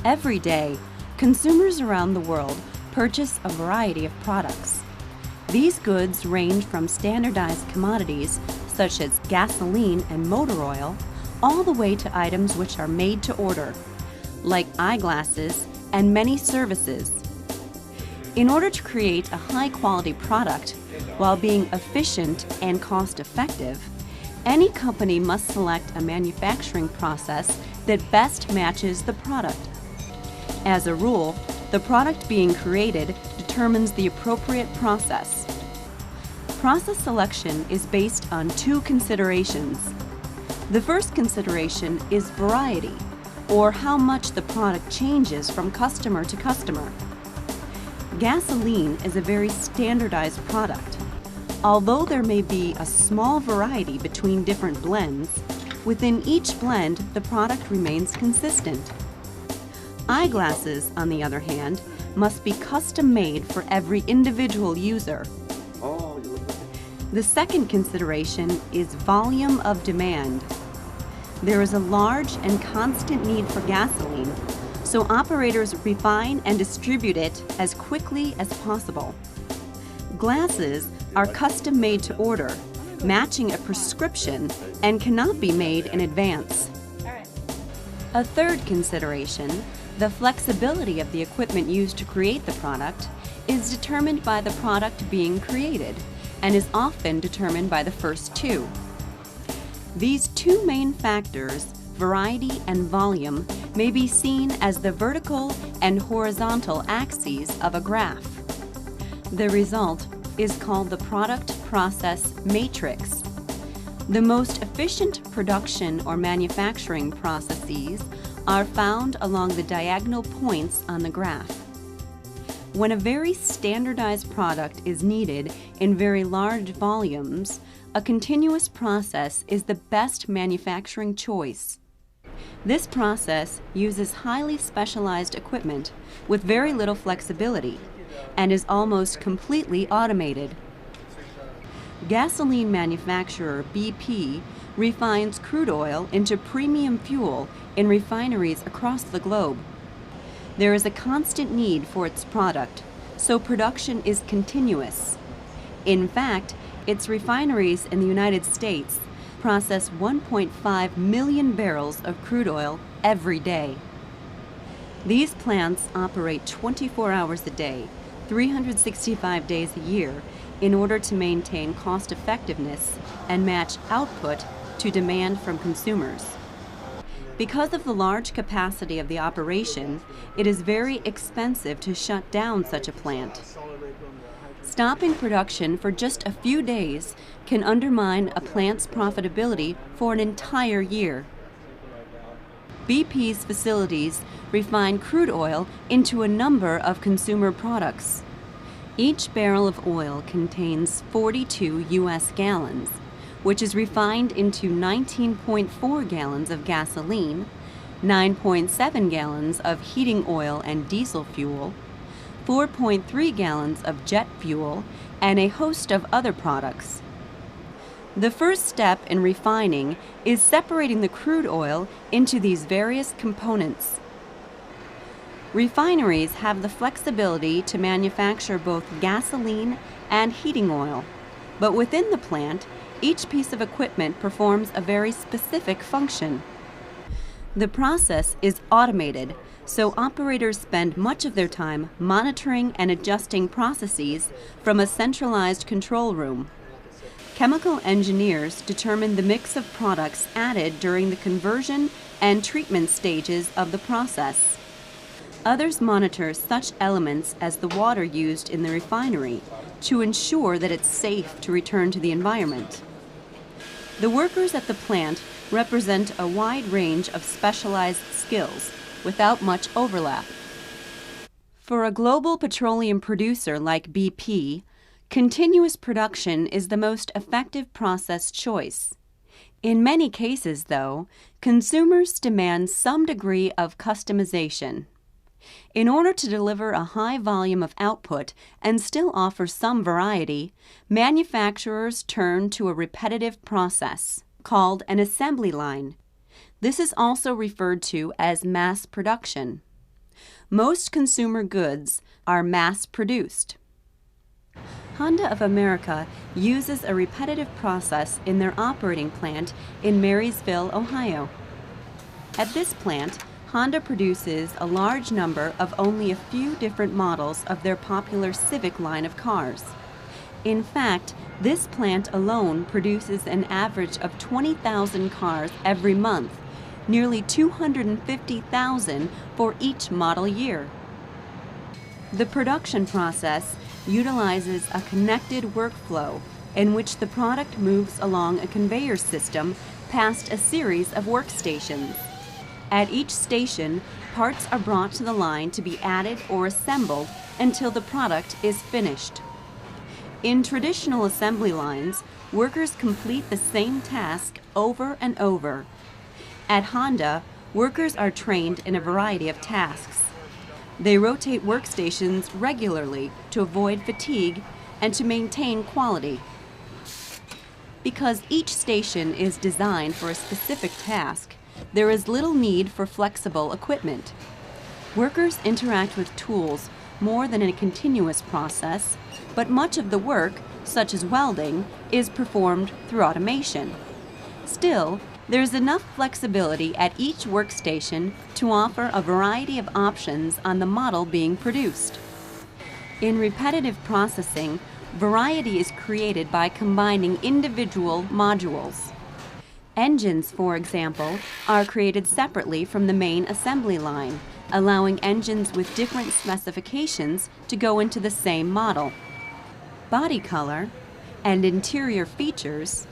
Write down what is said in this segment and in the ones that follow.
Every day, consumers around the world purchase a variety of products. These goods range from standardized commodities such as gasoline and motor oil, all the way to items which are made to order, like eyeglasses and many services. In order to create a high-quality product while being efficient and cost-effective, any company must select a manufacturing process that best matches the product. As a rule, the product being created determines the appropriate process. Process selection is based on two considerations. The first consideration is variety, or how much the product changes from customer to customer. Gasoline is a very standardized product. Although there may be a small variety between different blends, within each blend the product remains consistent. Eyeglasses, on the other hand, must be custom-made for every individual user. The second consideration is volume of demand. There is a large and constant need for gasoline, so operators refine and distribute it as quickly as possible. Glasses are custom-made to order, matching a prescription, and cannot be made in advance. A third consideration, the flexibility of the equipment used to create the product, is determined by the product being created and is often determined by the first two. These two main factors, variety and volume, may be seen as the vertical and horizontal axes of a graph. The result is called the product-process matrix. The most efficient production or manufacturing processes are found along the diagonal points on the graph. When a very standardized product is needed in very large volumes, a continuous process is the best manufacturing choice. This process uses highly specialized equipment with very little flexibility and is almost completely automated. Gasoline manufacturer BP refines crude oil into premium fuel in refineries across the globe. There is a constant need for its product, so production is continuous. In fact, its refineries in the United States process 1.5 million barrels of crude oil every day. These plants operate 24 hours a day, 365 days a year, in order to maintain cost effectiveness and match output to demand from consumers. Because of the large capacity of the operation, it is very expensive to shut down such a plant. Stopping production for just a few days can undermine a plant's profitability for an entire year. BP's facilities refine crude oil into a number of consumer products. Each barrel of oil contains 42 U.S. gallons, which is refined into 19.4 gallons of gasoline, 9.7 gallons of heating oil and diesel fuel, 4.3 gallons of jet fuel, and a host of other products. The first step in refining is separating the crude oil into these various components. Refineries have the flexibility to manufacture both gasoline and heating oil, but within the plant, each piece of equipment performs a very specific function. The process is automated, so operators spend much of their time monitoring and adjusting processes from a centralized control room. Chemical engineers determine the mix of products added during the conversion and treatment stages of the process. Others monitor such elements as the water used in the refinery to ensure that it's safe to return to the environment. The workers at the plant represent a wide range of specialized skills without much overlap. For a global petroleum producer like BP, continuous production is the most effective process choice. In many cases, though, consumers demand some degree of customization. In order to deliver a high volume of output and still offer some variety, manufacturers turn to a repetitive process called an assembly line. This is also referred to as mass production. Most consumer goods are mass-produced. Honda of America uses a repetitive process in their operating plant in Marysville, Ohio. At this plant, Honda produces a large number of only a few different models of their popular Civic line of cars. In fact, this plant alone produces an average of 20,000 cars every month, nearly 250,000 for each model year. The production process utilizes a connected workflow in which the product moves along a conveyor system past a series of workstations. At each station, parts are brought to the line to be added or assembled until the product is finished. In traditional assembly lines, workers complete the same task over and over. At Honda, workers are trained in a variety of tasks. They rotate workstations regularly to avoid fatigue and to maintain quality. Because each station is designed for a specific task, there is little need for flexible equipment. Workers interact with tools more than in a continuous process, but much of the work, such as welding, is performed through automation. Still, there is enough flexibility at each workstation to offer a variety of options on the model being produced. In repetitive processing, variety is created by combining individual modules. Engines, for example, are created separately from the main assembly line, allowing engines with different specifications to go into the same model. Body color and interior features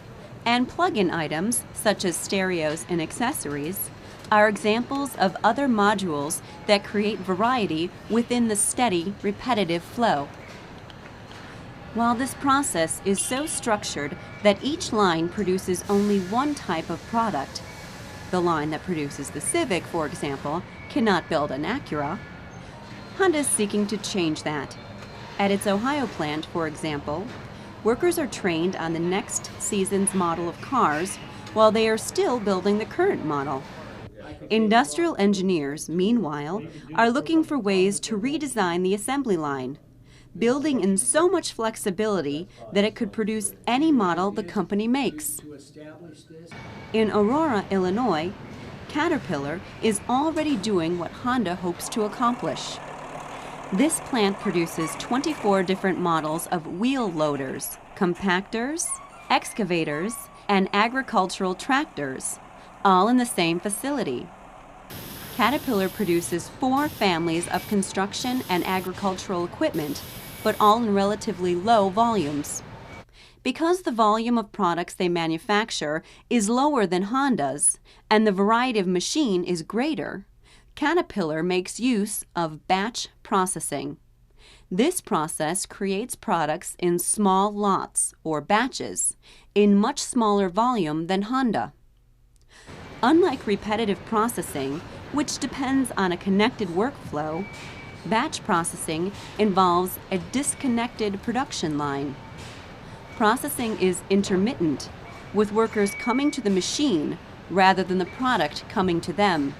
and plug-in items, such as stereos and accessories, are examples of other modules that create variety within the steady, repetitive flow. While this process is so structured that each line produces only one type of product, the line that produces the Civic, for example, cannot build an Acura, Honda is seeking to change that. At its Ohio plant, for example, workers are trained on the next season's model of cars while they are still building the current model. Industrial engineers, meanwhile, are looking for ways to redesign the assembly line, building in so much flexibility that it could produce any model the company makes. In Aurora, Illinois, Caterpillar is already doing what Honda hopes to accomplish. This plant produces 24 different models of wheel loaders, compactors, excavators, and agricultural tractors, all in the same facility. Caterpillar produces 4 families of construction and agricultural equipment, but all in relatively low volumes. Because the volume of products they manufacture is lower than Honda's, and the variety of machine is greater, Caterpillar makes use of batch processing. This process creates products in small lots, or batches, in much smaller volume than Honda. Unlike repetitive processing, which depends on a connected workflow, batch processing involves a disconnected production line. Processing is intermittent, with workers coming to the machine rather than the product coming to them.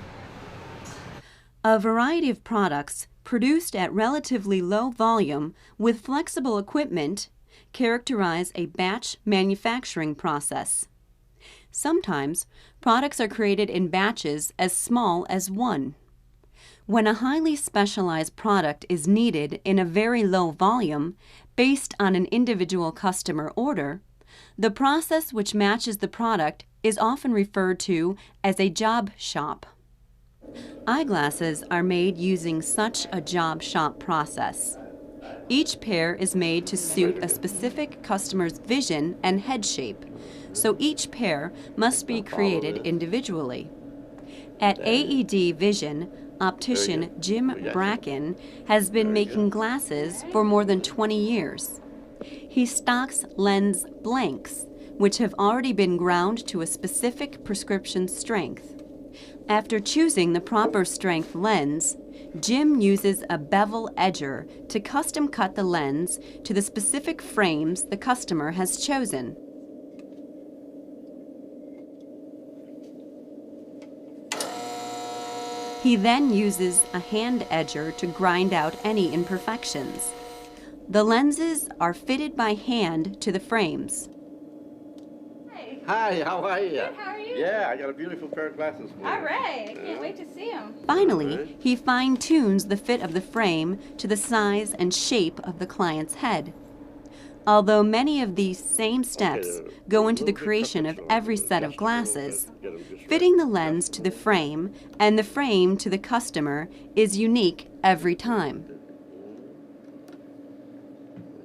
A variety of products produced at relatively low volume with flexible equipment characterize a batch manufacturing process. Sometimes, products are created in batches as small as 1. When a highly specialized product is needed in a very low volume, based on an individual customer order, the process which matches the product is often referred to as a job shop. Eyeglasses are made using such a job shop process. Each pair is made to suit a specific customer's vision and head shape, so each pair must be created individually. At AED Vision, optician Jim Bracken has been making glasses for more than 20 years. He stocks lens blanks, which have already been ground to a specific prescription strength. After choosing the proper strength lens, Jim uses a bevel edger to custom cut the lens to the specific frames the customer has chosen. He then uses a hand edger to grind out any imperfections. The lenses are fitted by hand to the frames. Hi, how are you? Good, how are you? Yeah, I got a beautiful pair of glasses for you. All right, I can't wait to see them. Finally, he fine-tunes the fit of the frame to the size and shape of the client's head. Although many of these same steps go into the creation of every set of glasses, fitting the lens to the frame and the frame to the customer is unique every time.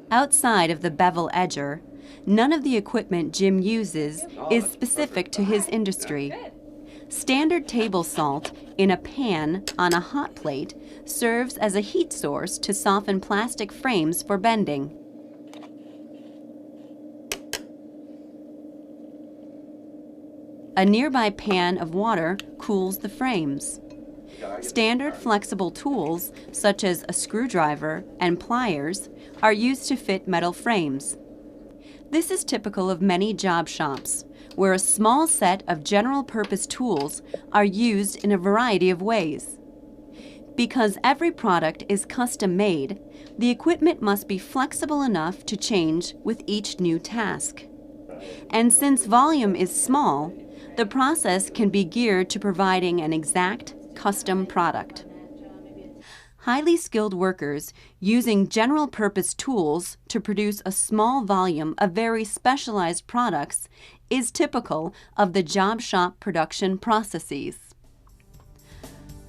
Outside of the bevel edger, none of the equipment Jim uses is specific to his industry. Standard table salt in a pan on a hot plate serves as a heat source to soften plastic frames for bending. A nearby pan of water cools the frames. Standard flexible tools, such as a screwdriver and pliers, are used to fit metal frames. This is typical of many job shops, where a small set of general-purpose tools are used in a variety of ways. Because every product is custom-made, the equipment must be flexible enough to change with each new task. And since volume is small, the process can be geared to providing an exact, custom product. Highly skilled workers using general-purpose tools to produce a small volume of very specialized products is typical of the job shop production processes.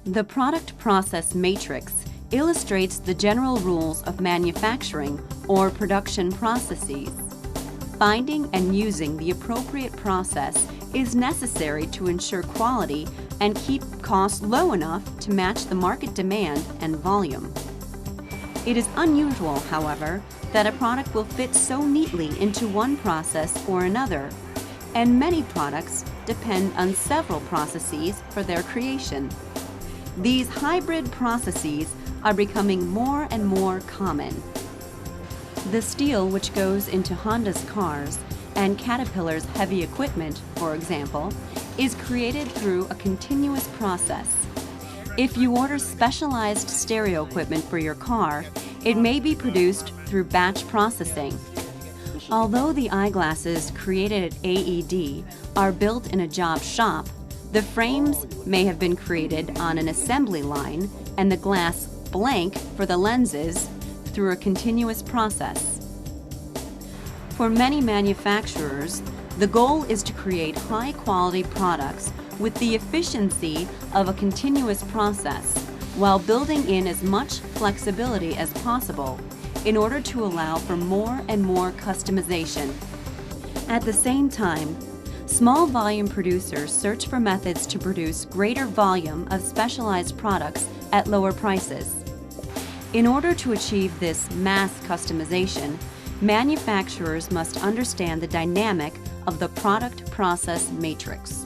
The product process matrix illustrates the general rules of manufacturing or production processes. Finding and using the appropriate process is necessary to ensure quality and keep costs low enough to match the market demand and volume. It is unusual, however, that a product will fit so neatly into one process or another, and many products depend on several processes for their creation. These hybrid processes are becoming more and more common. The steel which goes into Honda's cars and Caterpillar's heavy equipment, for example, is created through a continuous process. If you order specialized stereo equipment for your car, it may be produced through batch processing. Although the eyeglasses created at AED are built in a job shop, the frames may have been created on an assembly line and the glass blank for the lenses through a continuous process. For many manufacturers, the goal is to create high-quality products with the efficiency of a continuous process while building in as much flexibility as possible in order to allow for more and more customization. At the same time, small volume producers search for methods to produce greater volume of specialized products at lower prices. In order to achieve this mass customization, manufacturers must understand the dynamic of the product process matrix.